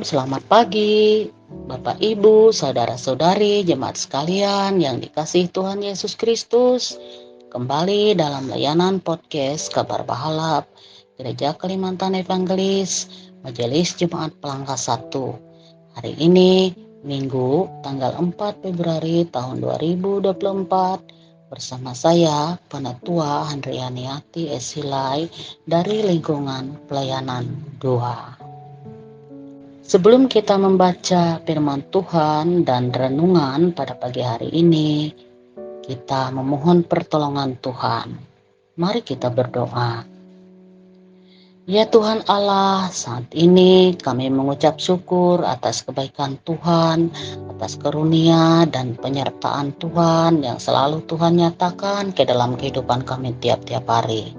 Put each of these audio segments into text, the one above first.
selamat pagi, Bapak Ibu, saudara-saudari, jemaat sekalian yang dikasihi Tuhan Yesus Kristus. Kembali dalam layanan podcast Kabar Bahalap, Gereja Kalimantan Evangelis, Majelis Jemaat Pelangka 1. Hari ini, Minggu, tanggal 4 Februari tahun 2024, bersama saya, Penatua Handrianiati Esilai dari lingkungan pelayanan 2. Sebelum kita membaca firman Tuhan dan renungan pada pagi hari ini, kita memohon pertolongan Tuhan. Mari kita berdoa. Ya Tuhan Allah, saat ini kami mengucap syukur atas kebaikan Tuhan, atas karunia dan penyertaan Tuhan yang selalu Tuhan nyatakan ke dalam kehidupan kami tiap-tiap hari.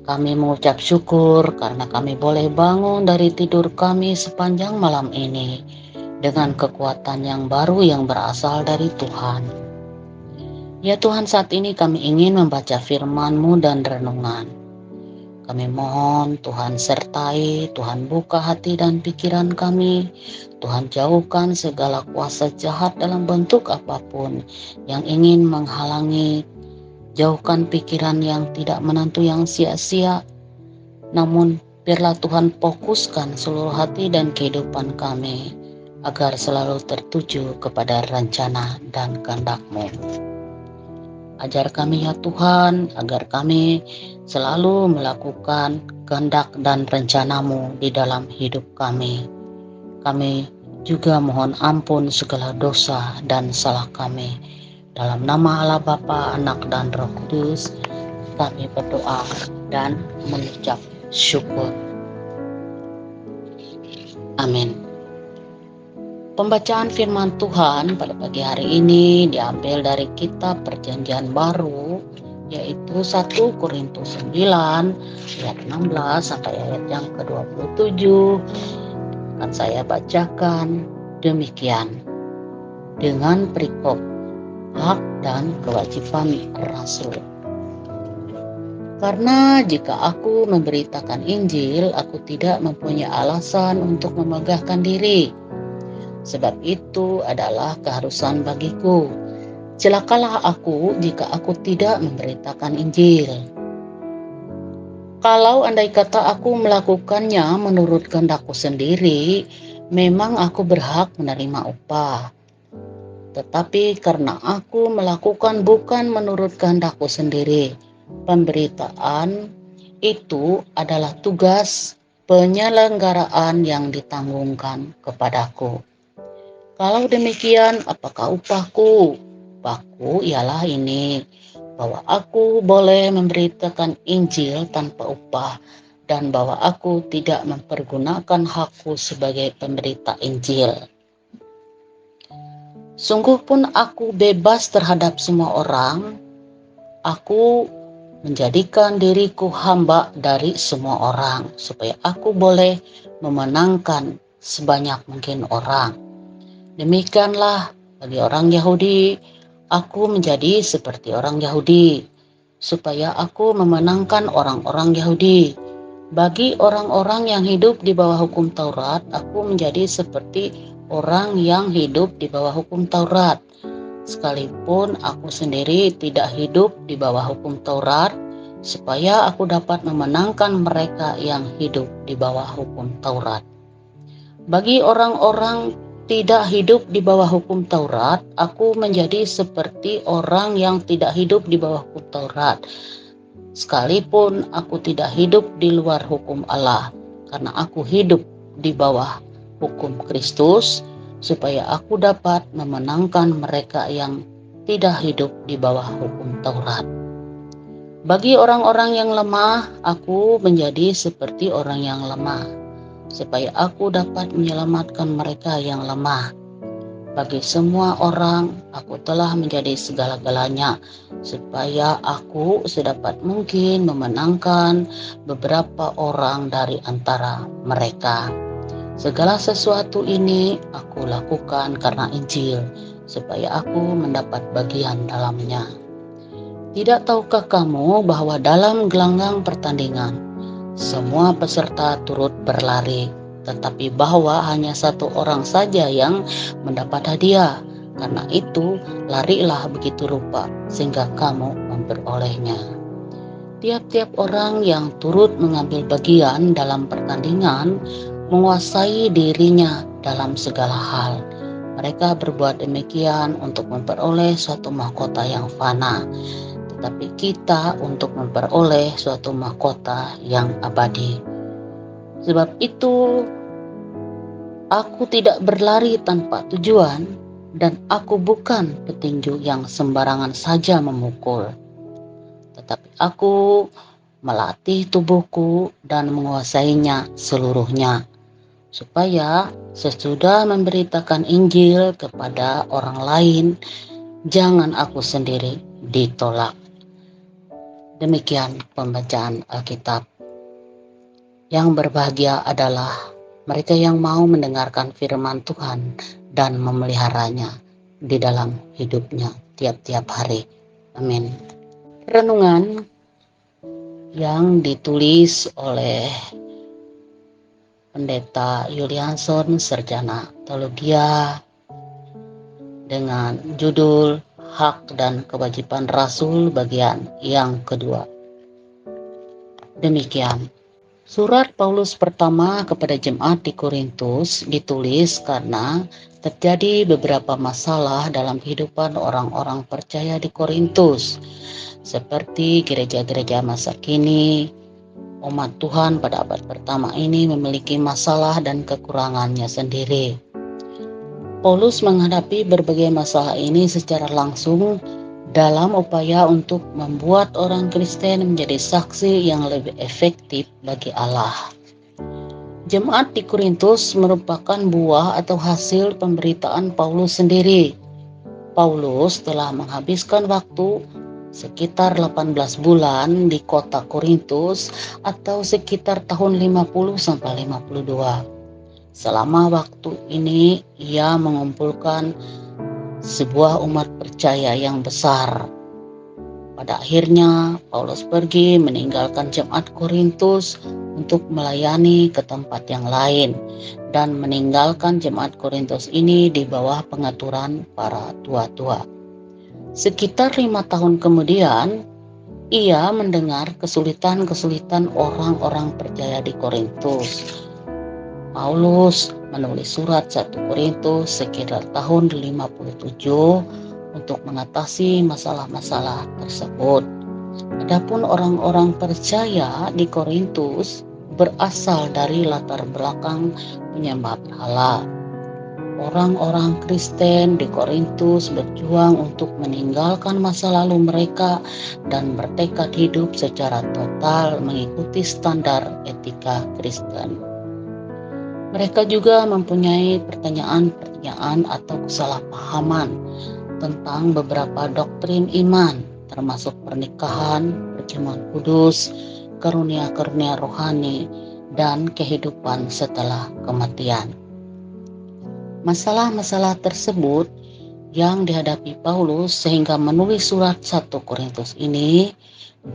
Kami mengucap syukur karena kami boleh bangun dari tidur kami sepanjang malam ini dengan kekuatan yang baru yang berasal dari Tuhan. Ya Tuhan, saat ini kami ingin membaca firman-Mu dan renungan. Kami mohon Tuhan sertai, Tuhan buka hati dan pikiran kami. Tuhan jauhkan segala kuasa jahat dalam bentuk apapun yang ingin menghalangi. Jauhkan pikiran yang tidak menentu yang sia-sia. Namun biarlah Tuhan fokuskan seluruh hati dan kehidupan kami agar selalu tertuju kepada rencana dan kehendak-Mu. Ajar kami ya Tuhan agar kami selalu melakukan kehendak dan rencana-Mu di dalam hidup kami. Kami juga mohon ampun segala dosa dan salah kami. Dalam nama Allah Bapa, Anak dan Roh Kudus, kami berdoa dan mengucap syukur. Amin. Pembacaan firman Tuhan pada pagi hari ini diambil dari kitab Perjanjian Baru, yaitu 1 Korintus 9 ayat 16 sampai ayat yang ke-27. Akan saya bacakan demikian. Dengan perikop hak dan kewajiban rasul. Karena jika aku memberitakan Injil, aku tidak mempunyai alasan untuk memegahkan diri. Sebab itu adalah keharusan bagiku. Celakalah aku jika aku tidak memberitakan Injil. Kalau andai kata aku melakukannya menurut kehendakku sendiri, memang aku berhak menerima upah. Tetapi karena aku melakukan bukan menurut kehendakku sendiri, pemberitaan itu adalah tugas penyelenggaraan yang ditanggungkan kepadaku. Kalau demikian, apakah upahku? Upahku ialah ini, bahwa aku boleh memberitakan Injil tanpa upah dan bahwa aku tidak mempergunakan hakku sebagai pemberita Injil. Sungguh pun aku bebas terhadap semua orang. Aku menjadikan diriku hamba dari semua orang, supaya aku boleh memenangkan sebanyak mungkin orang. Demikianlah bagi orang Yahudi, aku menjadi seperti orang Yahudi, supaya aku memenangkan orang-orang Yahudi. Bagi orang-orang yang hidup di bawah hukum Taurat, aku menjadi seperti orang yang hidup di bawah hukum Taurat. Sekalipun aku sendiri tidak hidup di bawah hukum Taurat, supaya aku dapat memenangkan mereka yang hidup di bawah hukum Taurat. Bagi orang-orang tidak hidup di bawah hukum Taurat, aku menjadi seperti orang yang tidak hidup di bawah hukum Taurat. Sekalipun aku tidak hidup di luar hukum Allah, karena aku hidup di bawah hukum Kristus, supaya aku dapat memenangkan mereka yang tidak hidup di bawah hukum Taurat. Bagi orang-orang yang lemah, aku menjadi seperti orang yang lemah, supaya aku dapat menyelamatkan mereka yang lemah. Bagi semua orang, aku telah menjadi segala-galanya, supaya aku sedapat mungkin memenangkan beberapa orang dari antara mereka. Segala sesuatu ini aku lakukan karena Injil, supaya aku mendapat bagian dalamnya. Tidak tahukah kamu bahwa dalam gelanggang pertandingan, semua peserta turut berlari, tetapi bahwa hanya satu orang saja yang mendapat hadiah. Karena itu, larilah begitu rupa sehingga kamu memperolehnya. Tiap-tiap orang yang turut mengambil bagian dalam pertandingan menguasai dirinya dalam segala hal. Mereka berbuat demikian untuk memperoleh suatu mahkota yang fana, tetapi kita untuk memperoleh suatu mahkota yang abadi. Sebab itu, aku tidak berlari tanpa tujuan, dan aku bukan petinju yang sembarangan saja memukul, tetapi aku melatih tubuhku dan menguasainya seluruhnya, supaya sesudah memberitakan Injil kepada orang lain, jangan aku sendiri ditolak. Demikian pembacaan Alkitab. Yang berbahagia adalah mereka yang mau mendengarkan firman Tuhan dan memeliharanya di dalam hidupnya tiap-tiap hari. Amin. Renungan yang ditulis oleh Pendeta Yulianson, Sarjana Teologia, dengan judul Hak dan Kewajiban Rasul bagian yang kedua. Demikian. Surat Paulus pertama kepada jemaat di Korintus ditulis karena terjadi beberapa masalah dalam kehidupan orang-orang percaya di Korintus, seperti gereja-gereja masa kini. Umat Tuhan pada abad pertama ini memiliki masalah dan kekurangannya sendiri. Paulus menghadapi berbagai masalah ini secara langsung dalam upaya untuk membuat orang Kristen menjadi saksi yang lebih efektif bagi Allah. Jemaat di Korintus merupakan buah atau hasil pemberitaan Paulus sendiri. Paulus telah menghabiskan waktu sekitar 18 bulan di kota Korintus atau sekitar tahun 50 sampai 52. Selama waktu ini ia mengumpulkan sebuah umat percaya yang besar. Pada akhirnya Paulus pergi meninggalkan jemaat Korintus untuk melayani ke tempat yang lain dan meninggalkan jemaat Korintus ini di bawah pengaturan para tua-tua. Sekitar 5 tahun kemudian, ia mendengar kesulitan-kesulitan orang-orang percaya di Korintus. Paulus menulis surat 1 Korintus sekitar tahun 57 untuk mengatasi masalah-masalah tersebut. Adapun orang-orang percaya di Korintus berasal dari latar belakang penyembah berhala. Orang-orang Kristen di Korintus berjuang untuk meninggalkan masa lalu mereka dan bertekad hidup secara total mengikuti standar etika Kristen. Mereka juga mempunyai pertanyaan-pertanyaan atau kesalahpahaman tentang beberapa doktrin iman, termasuk pernikahan, perjamuan kudus, karunia-karunia rohani, dan kehidupan setelah kematian. Masalah-masalah tersebut yang dihadapi Paulus sehingga menulis surat 1 Korintus ini,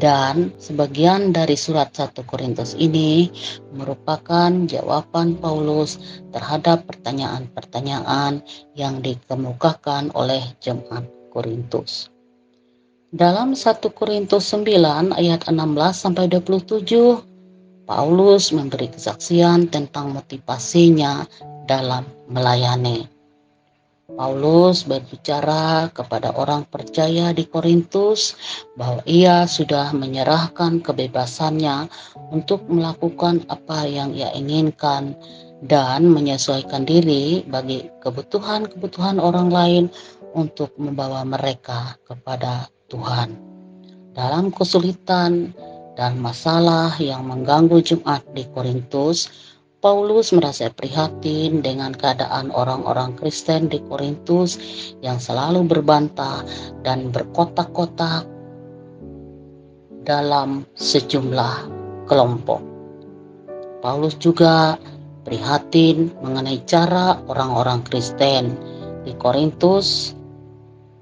dan sebagian dari surat 1 Korintus ini merupakan jawaban Paulus terhadap pertanyaan-pertanyaan yang dikemukakan oleh jemaat Korintus. Dalam 1 Korintus 9 ayat 16 sampai 27, Paulus memberi kesaksian tentang motivasinya dalam melayani. Paulus berbicara kepada orang percaya di Korintus bahwa ia sudah menyerahkan kebebasannya untuk melakukan apa yang ia inginkan dan menyesuaikan diri bagi kebutuhan-kebutuhan orang lain untuk membawa mereka kepada Tuhan. Dalam kesulitan dan masalah yang mengganggu jemaat di Korintus, Paulus merasa prihatin dengan keadaan orang-orang Kristen di Korintus yang selalu berbantah dan berkotak-kotak dalam sejumlah kelompok. Paulus juga prihatin mengenai cara orang-orang Kristen di Korintus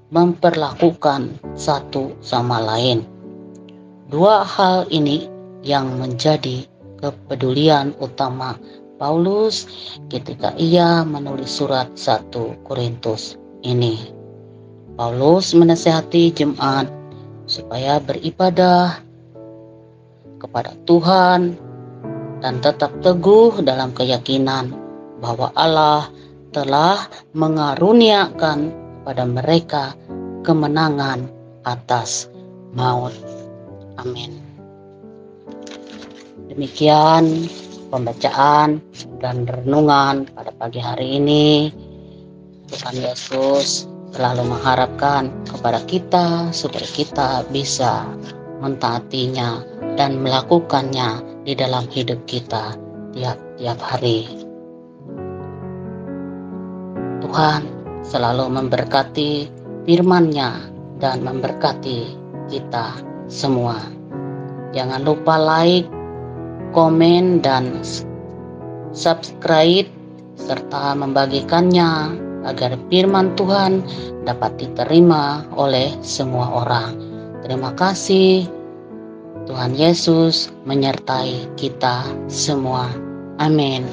memperlakukan satu sama lain. Dua hal ini yang menjadi kepedulian utama Paulus ketika ia menulis surat 1 Korintus ini. Paulus menasihati jemaat supaya beribadah kepada Tuhan dan tetap teguh dalam keyakinan bahwa Allah telah mengaruniakan kepada mereka kemenangan atas maut. Amin. Demikian pembacaan dan renungan pada pagi hari ini. Tuhan Yesus selalu mengharapkan kepada kita supaya kita bisa mentaatinya dan melakukannya di dalam hidup kita tiap-tiap hari. Tuhan selalu memberkati firman-Nya dan memberkati kita semua. Jangan lupa like, komen, dan subscribe serta membagikannya agar firman Tuhan dapat diterima oleh semua orang. Terima kasih. Tuhan Yesus menyertai kita semua. Amin.